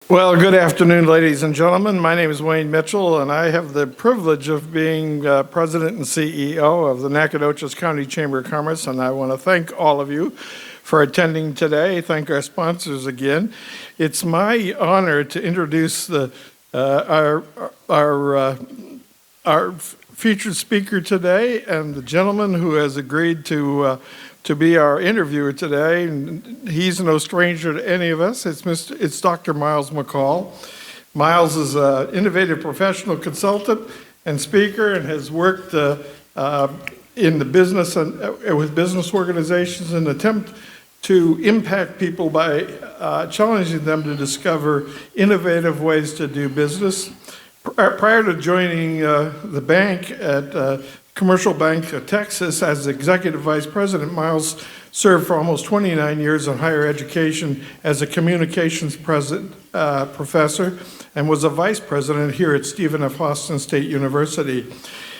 Well, good afternoon, ladies and gentlemen. My name is Wayne Mitchell, and I have the privilege of being President and CEO of the Nacogdoches County Chamber of Commerce, and I want to thank all of you for attending today. Thank our sponsors again. It's my honor to introduce our featured speaker today, and the gentleman who has agreed to be our interviewer today. And he's no stranger to any of us. It's Dr. Miles McCall. Miles is an innovative professional consultant and speaker, and has worked in the business and with business organizations in an attempt to impact people by challenging them to discover innovative ways to do business. Prior to joining the bank at Commercial Bank of Texas as Executive Vice President, Miles served for almost 29 years in higher education as a communications professor, and was a vice president here at Stephen F. Austin State University.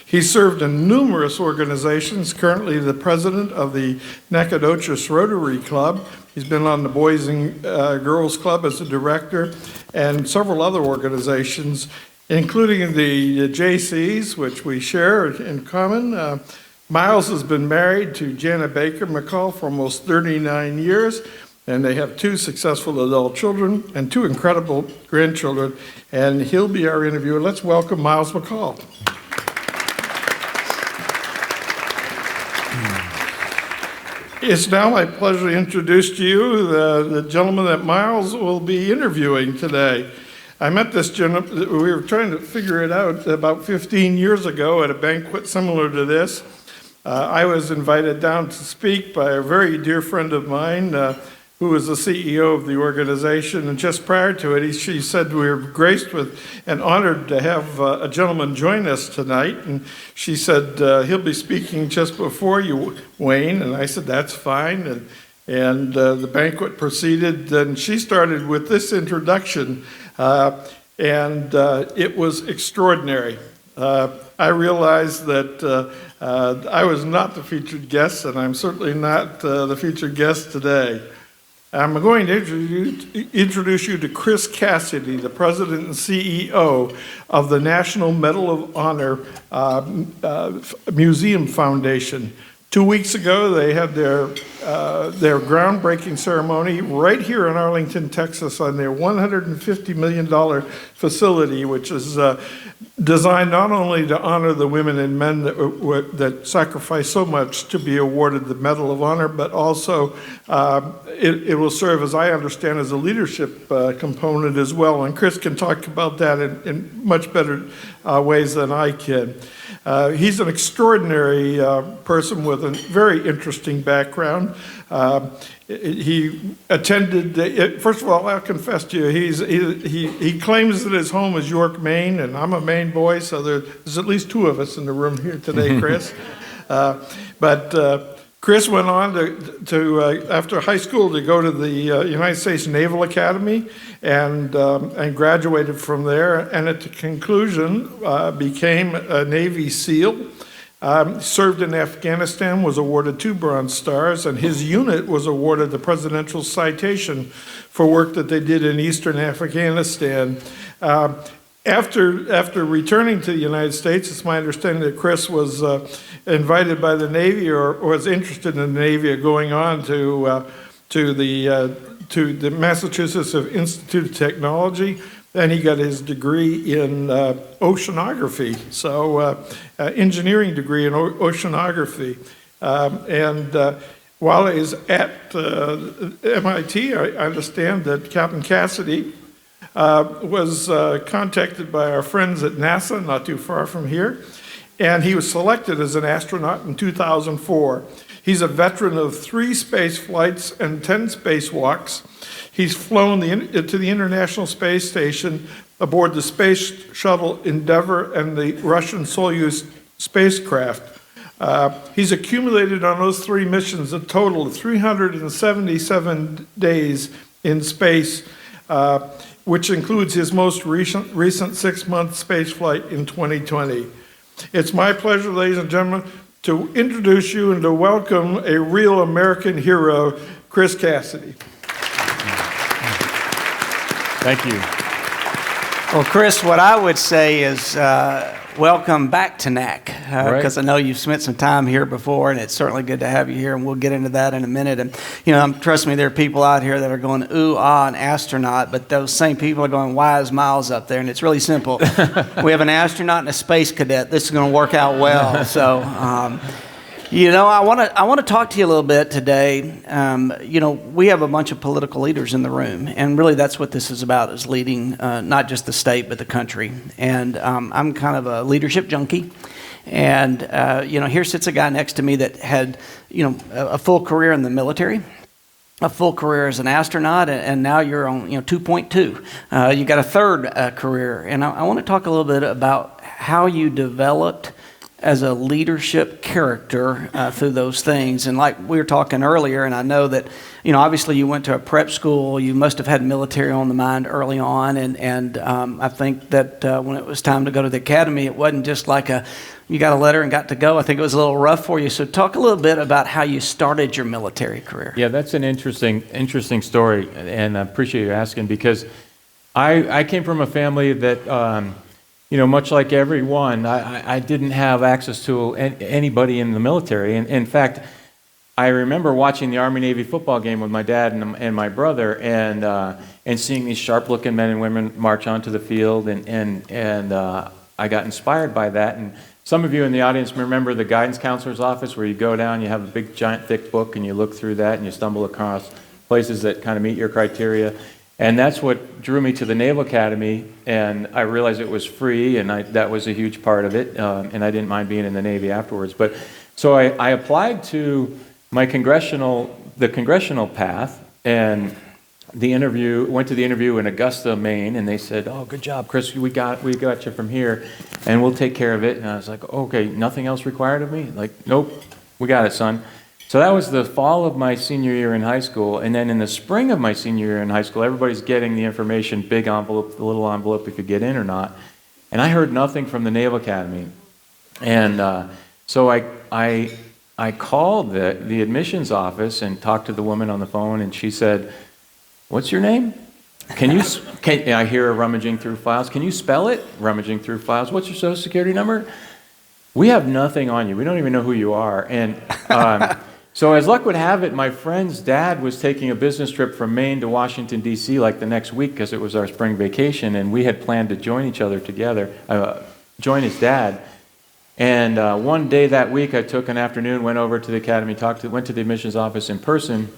He served in numerous organizations, currently the president of the Nacogdoches Rotary Club. He's been on the Boys and Girls Club as a director, and several other organizations, including the JCs, which we share in common. Miles has been married to Jana Baker McCall for almost 39 years, and they have 2 successful adult children and 2 incredible grandchildren, and he'll be our interviewer. Let's welcome Miles McCall. It's now my pleasure to introduce to you the gentleman that Miles will be interviewing today. I met this gentleman, we were trying to figure it out about 15 years ago at a banquet similar to this. I was invited down to speak by a very dear friend of mine who was the CEO of the organization, and just prior to it, she said we were graced with and honored to have a gentleman join us tonight, and she said he'll be speaking just before you, Wayne, and I said that's fine, and the banquet proceeded, and she started with this introduction. It was extraordinary. I realized that I was not the featured guest, and I'm certainly not the featured guest today. I'm going to introduce you to Chris Cassidy, the president and CEO of the National Medal of Honor Museum Foundation. 2 weeks ago, they had their groundbreaking ceremony right here in Arlington, Texas, on their $150 million facility, which is designed not only to honor the women and men that sacrificed so much to be awarded the Medal of Honor, but also it will serve, as I understand, as a leadership component as well. And Chris can talk about that in much better ways than I can. He's an extraordinary person with a very interesting background. He attended, first of all, I'll confess to you, he claims that his home is York, Maine, and I'm a Maine boy, so there's at least 2 of us in the room here today, Chris. But Chris went on to after high school, to go to the United States Naval Academy and graduated from there, and at the conclusion became a Navy SEAL. Served in Afghanistan, was awarded 2 Bronze Stars, and his unit was awarded the Presidential Citation for work that they did in Eastern Afghanistan. After returning to the United States, it's my understanding that Chris was invited by the Navy, or was interested in the Navy, going on to the Massachusetts Institute of Technology. Then he got his degree in oceanography, so engineering degree in oceanography. While he was at MIT, I understand that Captain Cassidy was contacted by our friends at NASA, not too far from here, and he was selected as an astronaut in 2004. He's a veteran of 3 space flights and 10 spacewalks. He's flown to the International Space Station aboard the Space Shuttle Endeavour and the Russian Soyuz spacecraft. He's accumulated on those 3 missions a total of 377 days in space, which includes his most recent 6-month space flight in 2020. It's my pleasure, ladies and gentlemen, to introduce you and to welcome a real American hero, Chris Cassidy. Thank you. Well, Chris, what I would say is welcome back to NAC, because I know you've spent some time here before, and it's certainly good to have you here, and we'll get into that in a minute. And, trust me, there are people out here that are going, ooh, ah, an astronaut, but those same people are going, why is Miles up there? And it's really simple. We have an astronaut and a space cadet. This is going to work out well. So, I want to talk to you a little bit today. We have a bunch of political leaders in the room, and really that's what this is about, is leading not just the state but the country. And I'm kind of a leadership junkie. And here sits a guy next to me that had a full career in the military, a full career as an astronaut, and now you're on 2.2. You got a third career, and I want to talk a little bit about how you developed as a leadership character through those things. And like we were talking earlier, and I know that, obviously you went to a prep school, you must have had military on the mind early on, and I think that when it was time to go to the academy, it wasn't just like you got a letter and got to go. I think it was a little rough for you. So talk a little bit about how you started your military career. Yeah, that's an interesting story, and I appreciate you asking, because I came from a family that much like everyone, I didn't have access to anybody in the military. And in fact, I remember watching the Army-Navy football game with my dad and my brother, and seeing these sharp-looking men and women march onto the field, and I got inspired by that. And some of you in the audience remember the guidance counselor's office, where you go down, you have a big, giant, thick book, and you look through that, and you stumble across places that kind of meet your criteria. And that's what drew me to the Naval Academy, and I realized it was free, and that was a huge part of it, and I didn't mind being in the Navy afterwards. But so I applied to the congressional path, and went to the interview in Augusta, Maine, and they said, "Oh, good job, Chris, we got you from here, and we'll take care of it." And I was like, "Okay, nothing else required of me?" Like, "Nope, we got it, son." So that was the fall of my senior year in high school, and then in the spring of my senior year in high school, everybody's getting the information, big envelope, the little envelope, if you get in or not. And I heard nothing from the Naval Academy. And so I called the admissions office and talked to the woman on the phone, and she said, "What's your name? I hear her rummaging through files. Can you spell it? Rummaging through files. What's your social security number? We have nothing on you. We don't even know who you are." And so as luck would have it, my friend's dad was taking a business trip from Maine to Washington, D.C. like the next week, because it was our spring vacation, and we had planned to join each other together, join his dad. And one day that week, I took an afternoon, went over to the academy, went to the admissions office in person,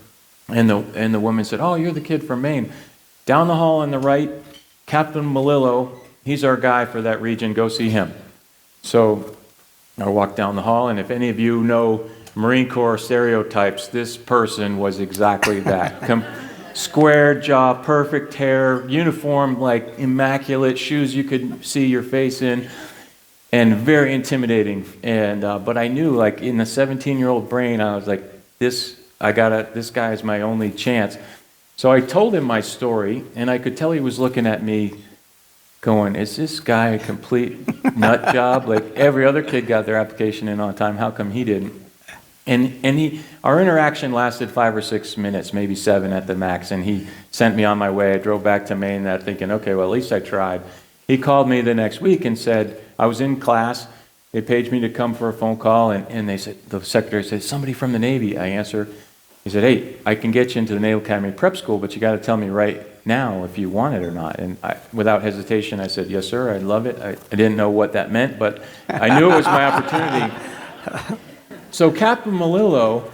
and the woman said, "Oh, you're the kid from Maine. Down the hall on the right, Captain Malillo, he's our guy for that region, go see him." So I walked down the hall, and if any of you know Marine Corps stereotypes, this person was exactly that. Square jaw, perfect hair, uniform like immaculate, shoes you could see your face in, and very intimidating. And but I knew, like, in the 17-year-old brain, I was like, this guy is my only chance. So I told him my story, and I could tell he was looking at me going, "Is this guy a complete nut job? Like, every other kid got their application in on time, how come he didn't?" And our interaction lasted 5 or 6 minutes, maybe 7 at the max, and he sent me on my way. I drove back to Maine thinking, okay, well, at least I tried. He called me the next week and said, I was in class, they paged me to come for a phone call, and they said, the secretary said, "Somebody from the Navy." I answer. He said, "Hey, I can get you into the Naval Academy prep school, but you got to tell me right now if you want it or not." And without hesitation, I said, "Yes, sir, I'd love it." I didn't know what that meant, but I knew it was my opportunity. So Captain Malillo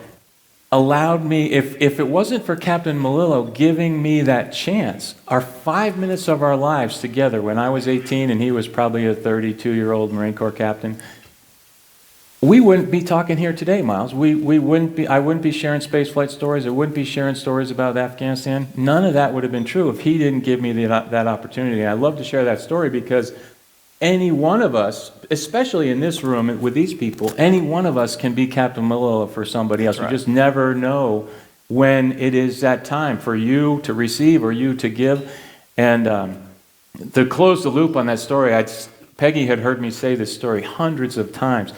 allowed me, if it wasn't for Captain Malillo giving me that chance, our 5 minutes of our lives together when I was 18 and he was probably a 32-year-old Marine Corps captain, we wouldn't be talking here today, Miles. I wouldn't be sharing spaceflight stories. I wouldn't be sharing stories about Afghanistan. None of that would have been true if he didn't give me that opportunity. And I love to share that story because any one of us, especially in this room with these people, any one of us can be Captain Malillo for somebody else. That's right. You just never know when it is that time for you to receive or you to give. And to close the loop on that story, Peggy had heard me say this story hundreds of times.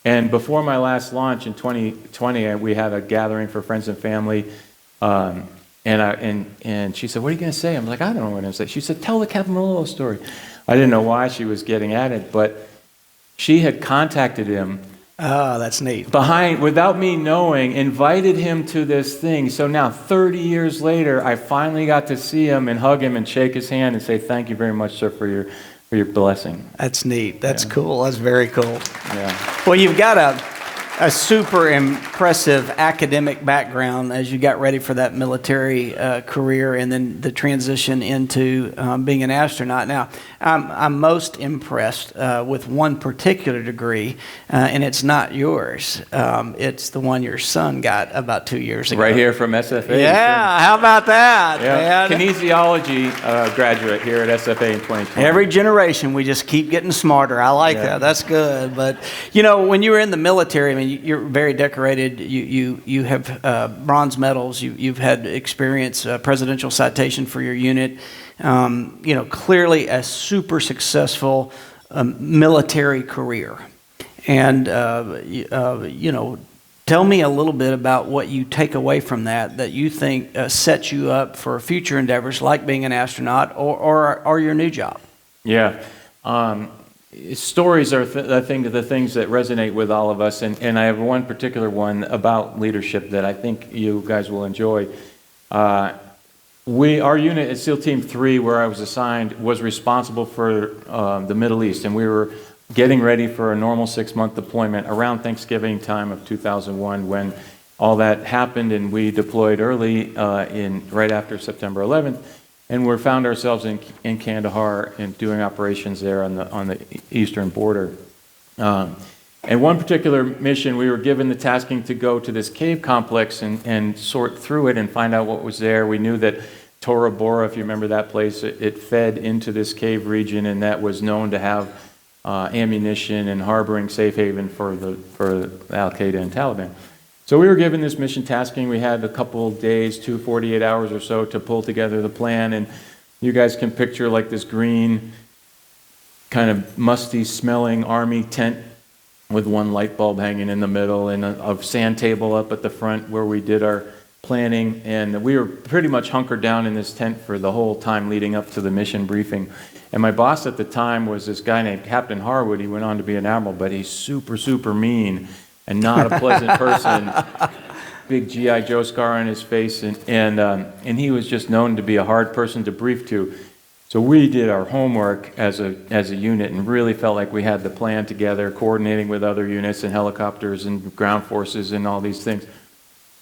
And before my last launch in 2020, we had a gathering for friends and family. And she said, "What are you going to say?" I'm like, "I don't know what I'm going to say." She said, "Tell the Captain Malolo story." I didn't know why she was getting at it, but she had contacted him. Oh, that's neat. Without me knowing, invited him to this thing. So now, 30 years later, I finally got to see him and hug him and shake his hand and say, "Thank you very much, sir, for your blessing." That's neat. That's cool. That's very cool. Yeah. Well, you've got a super impressive academic background as you got ready for that military career and then the transition into being an astronaut. Now, I'm most impressed with one particular degree, and it's not yours. It's the one your son got about 2 years ago. Right here from SFA. Yeah, how about that, yeah. man? Kinesiology graduate here at SFA in 2020. Every generation, we just keep getting smarter. I like that. That's good. But, you know, when you were in the military, I mean, you're very decorated. You have bronze medals. You've had experience, presidential citation for your unit. You know, clearly a super successful military career. And, you know, tell me a little bit about what you take away from that you think sets you up for future endeavors like being an astronaut or your new job. Yeah. Stories are the things that resonate with all of us, and I have one particular one about leadership that I think you guys will enjoy. Our unit at SEAL Team 3, where I was assigned, was responsible for the Middle East, and we were getting ready for a normal 6-month deployment around Thanksgiving time of 2001 when all that happened, and we deployed early right after September 11th. And we found ourselves in Kandahar and doing operations there on the eastern border. And one particular mission, we were given the tasking to go to this cave complex and sort through it and find out what was there. We knew that Tora Bora, if you remember that place, it fed into this cave region, and that was known to have ammunition and harboring safe haven for Al-Qaeda and Taliban. So we were given this mission tasking. We had a couple days, 48 hours or so, to pull together the plan. And you guys can picture like this green, kind of musty smelling army tent with one light bulb hanging in the middle and a sand table up at the front where we did our planning. And we were pretty much hunkered down in this tent for the whole time leading up to the mission briefing. And my boss at the time was this guy named Captain Harwood. He went on to be an admiral, but he's super, super mean and not a pleasant person. Big G.I. Joe scar on his face, and he was just known to be a hard person to brief to. So we did our homework as a unit and really felt like we had the plan together, coordinating with other units and helicopters and ground forces and all these things.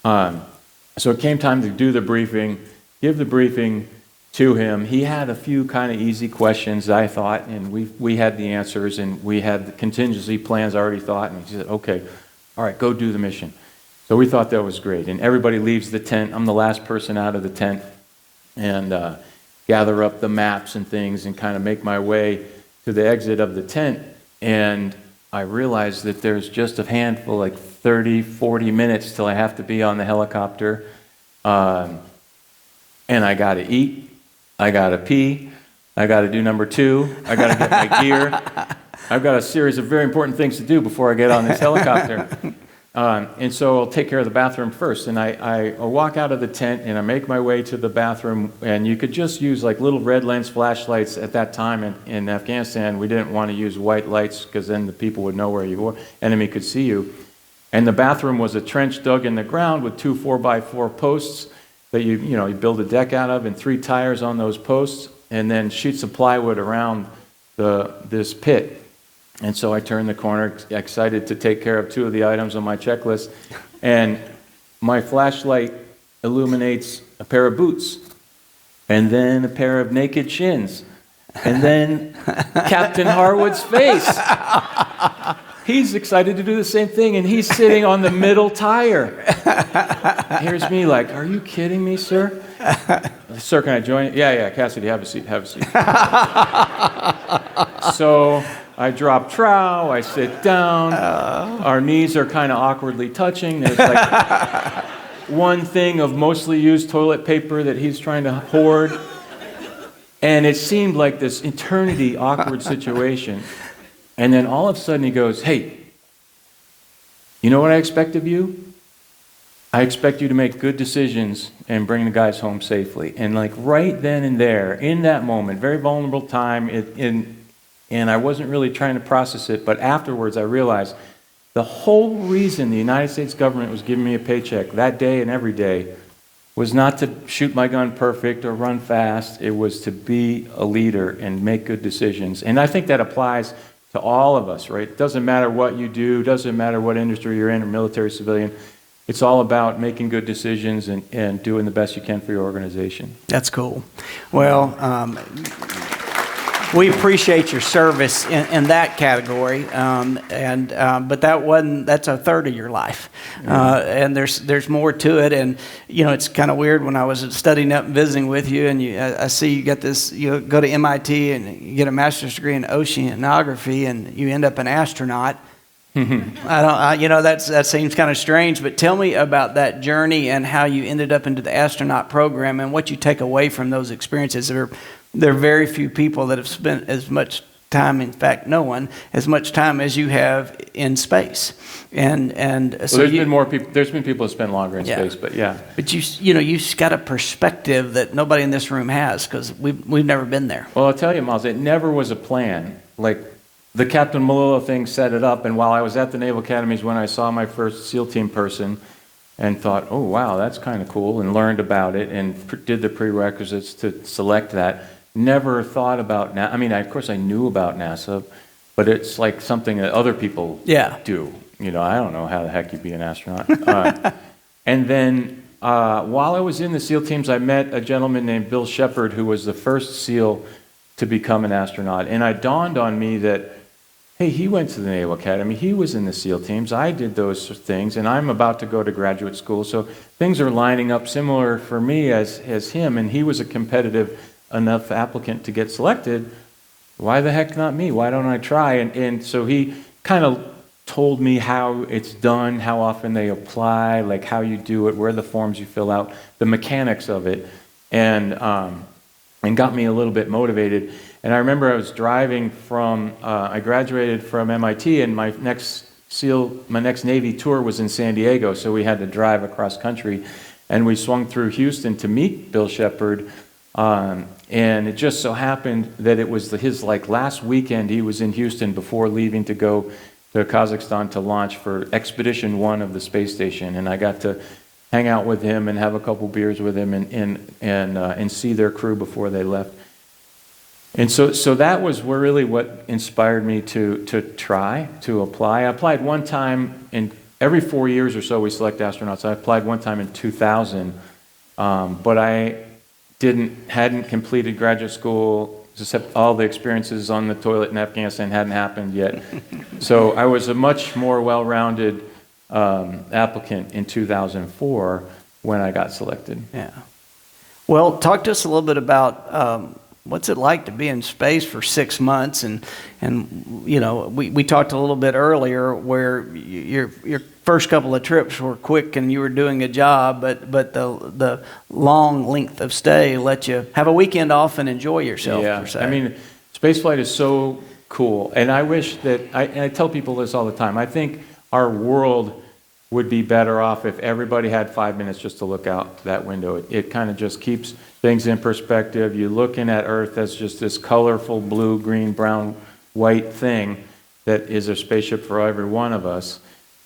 So it came time to do the briefing, give the briefing to him. He had a few kind of easy questions, I thought, and we had the answers, and we had the contingency plans already thought, and he said, "Okay, all right, go do the mission." So we thought that was great. And everybody leaves the tent. I'm the last person out of the tent, and gather up the maps and things and kind of make my way to the exit of the tent. And I realized that there's just a handful, like 30, 40 minutes till I have to be on the helicopter. And I got to eat. I got to pee. I got to do number 2. I got to get my gear. I've got a series of very important things to do before I get on this helicopter. And so I'll take care of the bathroom first. And I walk out of the tent and I make my way to the bathroom. And you could just use like little red lens flashlights at that time in Afghanistan. We didn't want to use white lights because then the people would know where you were. Enemy could see you. And the bathroom was a trench dug in the ground with 2 4x4 posts that you build a deck out of and 3 tires on those posts and then sheets of plywood around this pit. And so I turned the corner, excited to take care of 2 of the items on my checklist, and my flashlight illuminates a pair of boots, and then a pair of naked shins, and then Captain Harwood's face. He's excited to do the same thing, and he's sitting on the middle tire. Here's me like, "Are you kidding me, sir?" "Sir, can I join?" Yeah, Cassidy, have a seat. So I drop trow, I sit down, our knees are kind of awkwardly touching. There's like one thing of mostly used toilet paper that he's trying to hoard. And it seemed like this eternity awkward situation. And then all of a sudden he goes, "Hey, you know what I expect of you? I expect you to make good decisions and bring the guys home safely. And like right then and there, in that moment, very vulnerable time, and I wasn't really trying to process it, but afterwards I realized the whole reason the United States government was giving me a paycheck that day and every day was not to shoot my gun perfect or run fast. It was to be a leader and make good decisions. And I think that applies to all of us, right? It doesn't matter what you do, doesn't matter what industry you're in, or military, civilian. It's all about making good decisions and doing the best you can for your organization. That's cool. Well, we appreciate your service in that category, but that's a third of your life, and there's more to it. And it's kind of weird when I was studying up and visiting with you, and I see you got this. You go to MIT and you get a master's degree in oceanography, and you end up an astronaut. That seems kind of strange, but tell me about that journey and how you ended up into the astronaut program and what you take away from those experiences. There are very few people that have spent as much time, in fact, no one, as much time as you have in space. And so there's been more people. There's been people who spend longer in space, but yeah. But you've got a perspective that nobody in this room has because we've never been there. Well, I'll tell you, Miles, it never was a plan. Like the Captain Malolo thing set it up, and while I was at the Naval Academies, when I saw my first SEAL team person, and thought, oh wow, that's kind of cool, and learned about it, and did the prerequisites to select that. Never thought about NASA. I mean, of course I knew about NASA, but it's like something that other people do. I don't know how the heck you'd be an astronaut. And then while I was in the SEAL teams, I met a gentleman named Bill Shepard, who was the first SEAL to become an astronaut. And it dawned on me that, hey, he went to the Naval Academy, he was in the SEAL teams, I did those things, and I'm about to go to graduate school. So things are lining up similar for me as him, and he was a competitive enough applicant to get selected. Why the heck not me? Why don't I try? And so he kind of told me how it's done, how often they apply, like how you do it, where the forms you fill out, the mechanics of it, and got me a little bit motivated. And I remember I was driving I graduated from MIT, and my next Navy tour was in San Diego, so we had to drive across country, and we swung through Houston to meet Bill Shepard. And it just so happened that it was his last weekend he was in Houston before leaving to go to Kazakhstan to launch for Expedition 1 of the space station. And I got to hang out with him and have a couple beers with him and see their crew before they left. And so that was really what inspired me to apply. I applied one time every 4 years or so we select astronauts. I applied one time in 2000, but I hadn't completed graduate school, except all the experiences on the toilet in Afghanistan hadn't happened yet. So I was a much more well-rounded applicant in 2004 when I got selected. Yeah. Well, talk to us a little bit about what's it like to be in space for 6 months, and we talked a little bit earlier where your first couple of trips were quick and you were doing a job, but the long length of stay let you have a weekend off and enjoy yourself. Yeah, per se. I mean, spaceflight is so cool, and I wish that I tell people this all the time. I think our world would be better off if everybody had 5 minutes just to look out that window. It kind of just keeps things in perspective. You're looking at Earth as just this colorful blue, green, brown, white thing that is a spaceship for every one of us.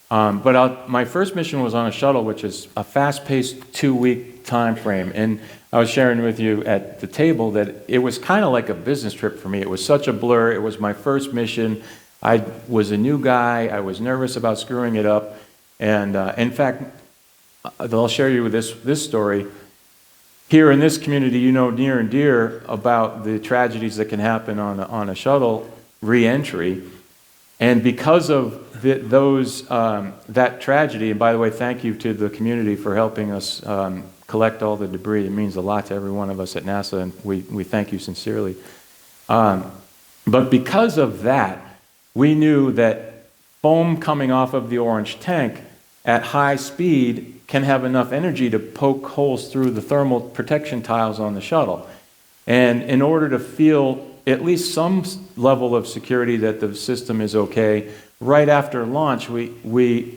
But my first mission was on a shuttle, which is a fast-paced 2-week time frame. And I was sharing with you at the table that it was kind of like a business trip for me. It was such a blur. It was my first mission. I was a new guy. I was nervous about screwing it up. And in fact, I'll share you with this story. Here in this community, near and dear about the tragedies that can happen on a shuttle re-entry. And because of that tragedy, and by the way, thank you to the community for helping us collect all the debris. It means a lot to every one of us at NASA, and we thank you sincerely. But because of that, we knew that foam coming off of the orange tank at high speed can have enough energy to poke holes through the thermal protection tiles on the shuttle. And in order to feel at least some level of security that the system is okay, right after launch,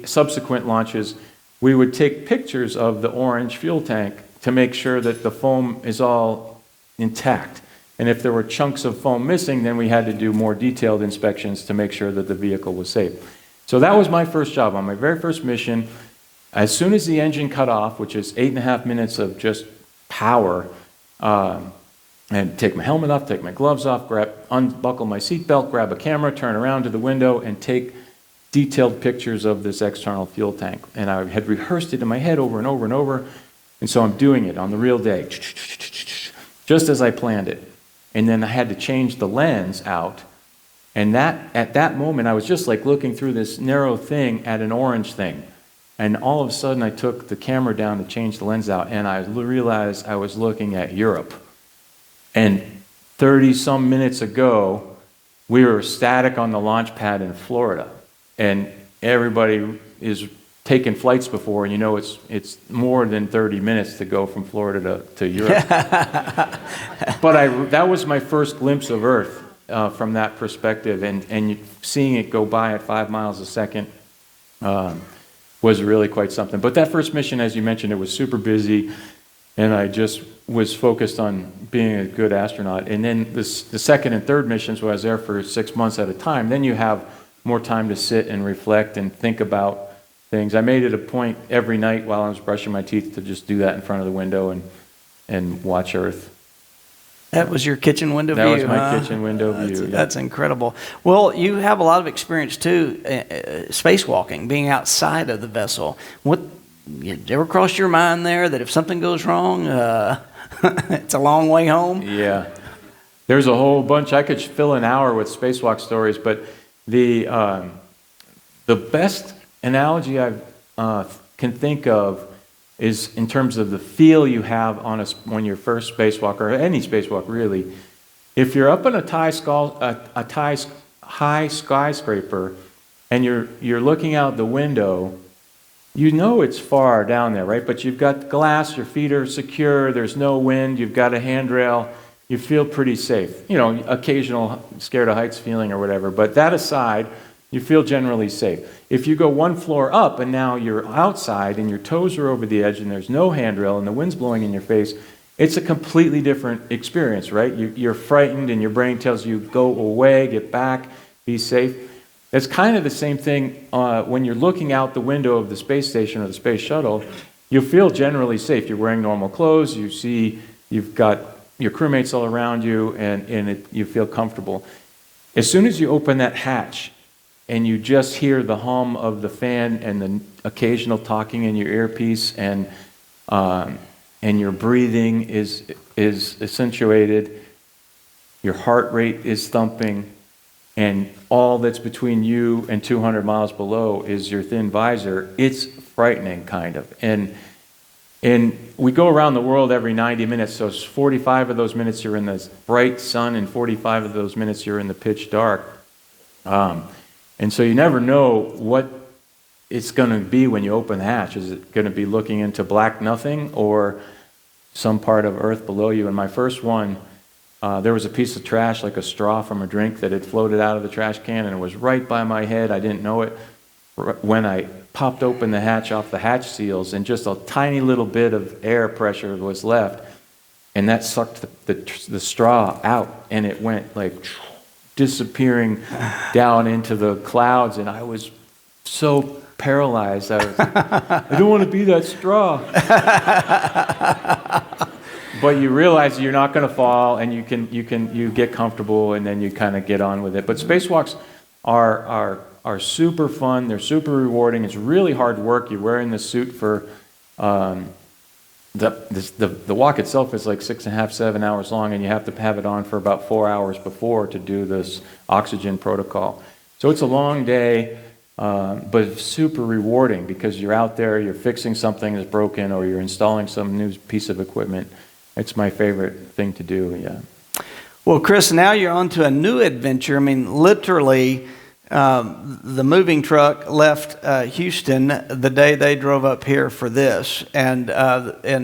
subsequent launches, we would take pictures of the orange fuel tank to make sure that the foam is all intact. And if there were chunks of foam missing, then we had to do more detailed inspections to make sure that the vehicle was safe. So that was my first job on my very first mission. As soon as the engine cut off, which is 8.5 minutes of just power, and take my helmet off, take my gloves off, unbuckle my seatbelt, grab a camera, turn around to the window, and take detailed pictures of this external fuel tank. And I had rehearsed it in my head over and over and over, and so I'm doing it on the real day, just as I planned it. And then I had to change the lens out, and at that moment I was just like looking through this narrow thing at an orange thing. And all of a sudden I took the camera down to change the lens out, and I realized I was looking at Europe. And 30-some minutes ago, we were static on the launch pad in Florida. And everybody is taking flights before, and you know it's more than 30 minutes to go from Florida to Europe. But that was my first glimpse of Earth from that perspective, and seeing it go by at 5 miles a second was really quite something. But that first mission, as you mentioned, it was super busy, and I just was focused on being a good astronaut. And then the second and third missions, where I was there for 6 months at a time, then you have more time to sit and reflect and think about things. I made it a point every night while I was brushing my teeth to just do that in front of the window and watch Earth. That was your kitchen window view, That was my kitchen window view. That's incredible. Well, you have a lot of experience, too, spacewalking, being outside of the vessel. Did ever cross your mind there that if something goes wrong, it's a long way home? Yeah. There's a whole bunch. I could fill an hour with spacewalk stories, but the best analogy I can think of is in terms of the feel you have when you're first spacewalk, or any spacewalk really. If you're up in a high skyscraper and you're looking out the window, you know it's far down there, right? But you've got glass, your feet are secure, there's no wind, you've got a handrail, you feel pretty safe. You know, occasional scared of heights feeling or whatever, but that aside, you feel generally safe. If you go one floor up and now you're outside and your toes are over the edge and there's no handrail and the wind's blowing in your face, it's a completely different experience, right? You're frightened and your brain tells you, go away, get back, be safe. It's kind of the same thing when you're looking out the window of the space station or the space shuttle. You feel generally safe. You're wearing normal clothes. You see you've got your crewmates all around you, and you feel comfortable. As soon as you open that hatch and you just hear the hum of the fan and the occasional talking in your earpiece, and your breathing is accentuated, your heart rate is thumping, and all that's between you and 200 miles below is your thin visor, it's frightening, kind of. And we go around the world every 90 minutes, so 45 of those minutes you're in the bright sun, and 45 of those minutes you're in the pitch dark. And so you never know what it's going to be when you open the hatch. Is it going to be looking into black nothing or some part of Earth below you? And my first one, there was a piece of trash, like a straw from a drink, that had floated out of the trash can, and it was right by my head. I didn't know it. When I popped open the hatch off the hatch seals, and just a tiny little bit of air pressure was left, and that sucked the straw out, and it went like disappearing down into the clouds, and I was so paralyzed. I don't want to be that straw. But you realize you're not going to fall, and you get comfortable, and then you kind of get on with it. But spacewalks are super fun. They're super rewarding. It's really hard work. You're wearing the suit for the walk itself is like 6.5, 7 hours long, and you have to have it on for about 4 hours before to do this oxygen protocol. So it's a long day, but it's super rewarding because you're out there, you're fixing something that's broken, or you're installing some new piece of equipment. It's my favorite thing to do, yeah. Well, Chris, now you're on to a new adventure. I mean, literally, the moving truck left Houston the day they drove up here for this, and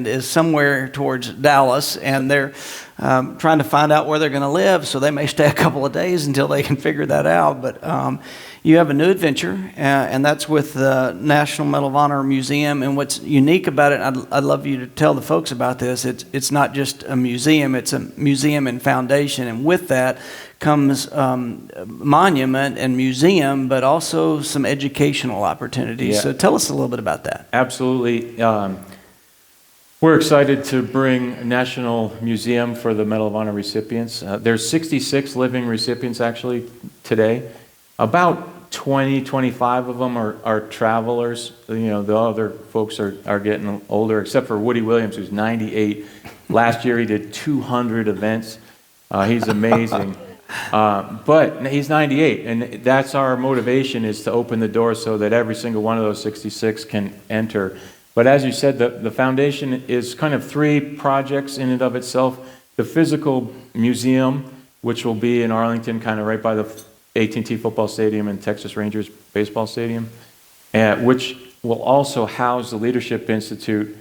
is somewhere towards Dallas, and they're trying to find out where they're going to live, so they may stay a couple of days until they can figure that out. But you have a new adventure, and that's with the National Medal of Honor Museum. And what's unique about it, and I'd love you to tell the folks about this, it's not just a museum, it's a museum and foundation. And with that comes monument and museum, but also some educational opportunities. Yeah. So tell us a little bit about that. Absolutely. We're excited to bring a National Museum for the Medal of Honor recipients. There's 66 living recipients actually today. About 20, 25 of them are travelers. You know, the other folks are getting older, except for Woody Williams, who's 98. Last year he did 200 events. He's amazing. But he's 98, and that's our motivation, is to open the door so that every single one of those 66 can enter. But as you said, the foundation is kind of 3 projects in and of itself. The physical museum, which will be in Arlington, kind of right by the AT&T football stadium and Texas Rangers baseball stadium, which will also house the Leadership Institute,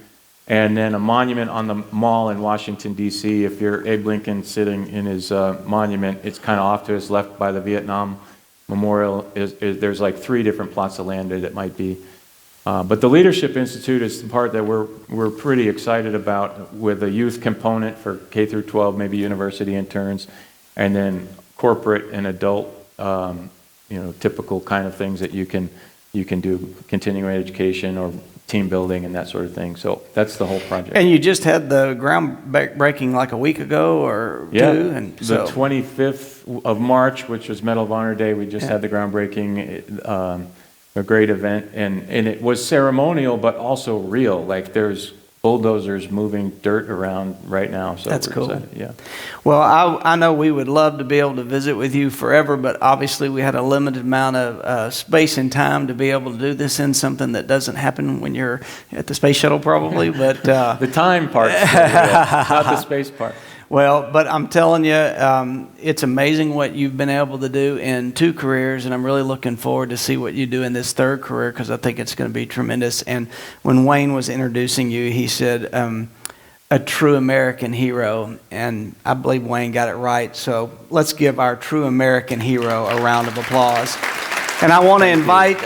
and then a monument on the mall in Washington, D.C. If you're Abe Lincoln sitting in his monument, it's kind of off to his left by the Vietnam Memorial. There's like 3 different plots of land there that might be. But the Leadership Institute is the part that we're pretty excited about, with a youth component for K through 12, maybe university interns, and then corporate and adult, typical kind of things that you can do, continuing education or team building and that sort of thing. So that's the whole project. And you just had the groundbreaking like a week ago or 2? And the 25th of March, which was Medal of Honor Day, we just had the groundbreaking. A great event, and it was ceremonial, but also real. Like, there's bulldozers moving dirt around right now. So that's we're cool. excited. Yeah. Well, I know we would love to be able to visit with you forever, but obviously we had a limited amount of space and time to be able to do this in something that doesn't happen when you're at the space shuttle, probably. But the time part, not the space part. Well, but I'm telling you, it's amazing what you've been able to do in 2 careers, and I'm really looking forward to see what you do in this 3rd career, because I think it's going to be tremendous. And when Wayne was introducing you, he said, a true American hero, and I believe Wayne got it right. So let's give our true American hero a round of applause. And I want to invite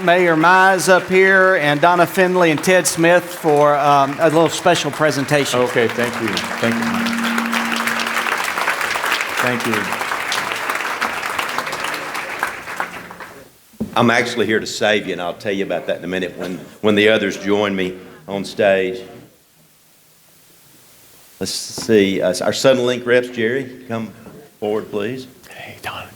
Mayor Mize up here, and Donna Finley and Ted Smith for a little special presentation. Okay, thank you. Thank you. Thank you. I'm actually here to save you, and I'll tell you about that in a minute when the others join me on stage. Let's see, our Suddenlink reps, Jerry, come forward, please. Hey, Don.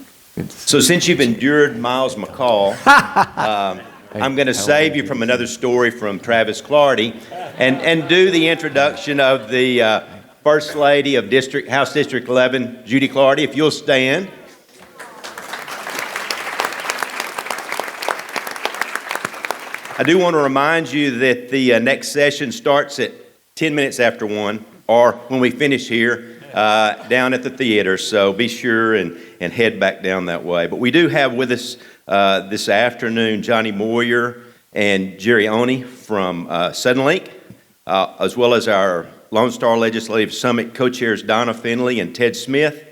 So since you've endured Miles McCall, I'm going to save you from another story from Travis Clardy and do the introduction of the First Lady of House District 11, Judy Clardy, if you'll stand. I do want to remind you that the next session starts at 10 minutes after 1, or when we finish here, down at the theater, so be sure and head back down that way. But we do have with us this afternoon Johnny Moyer and Jerry Oney from Suddenlink, as well as our Lone Star Legislative Summit co-chairs Donna Finley and Ted Smith,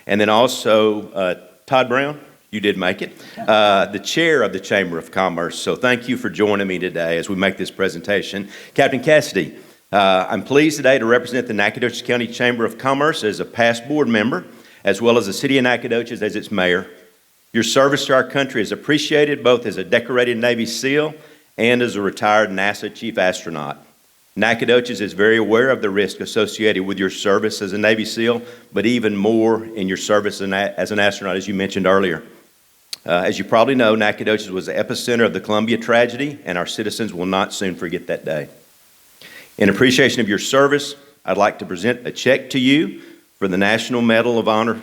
and then also Todd Brown. You did make it, the chair of the Chamber of Commerce. So thank you for joining me today as we make this presentation. Captain Cassidy, I'm pleased today to represent the Nacogdoches County Chamber of Commerce as a past board member, as well as the City of Nacogdoches as its mayor. Your service to our country is appreciated both as a decorated Navy SEAL and as a retired NASA chief astronaut. Nacogdoches is very aware of the risk associated with your service as a Navy SEAL, but even more in your service as an astronaut, as you mentioned earlier. As you probably know, Nacogdoches was the epicenter of the Columbia tragedy, and our citizens will not soon forget that day. In appreciation of your service, I'd like to present a check to you for the National Medal of Honor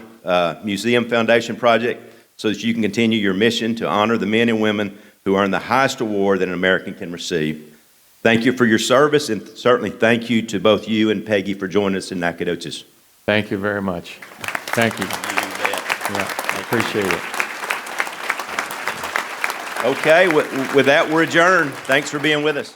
Museum Foundation project so that you can continue your mission to honor the men and women who earn the highest award that an American can receive. Thank you for your service, and certainly thank you to both you and Peggy for joining us in Nacogdoches. Thank you very much. Thank you. Yeah, I appreciate it. Okay, with that, we're adjourned. Thanks for being with us.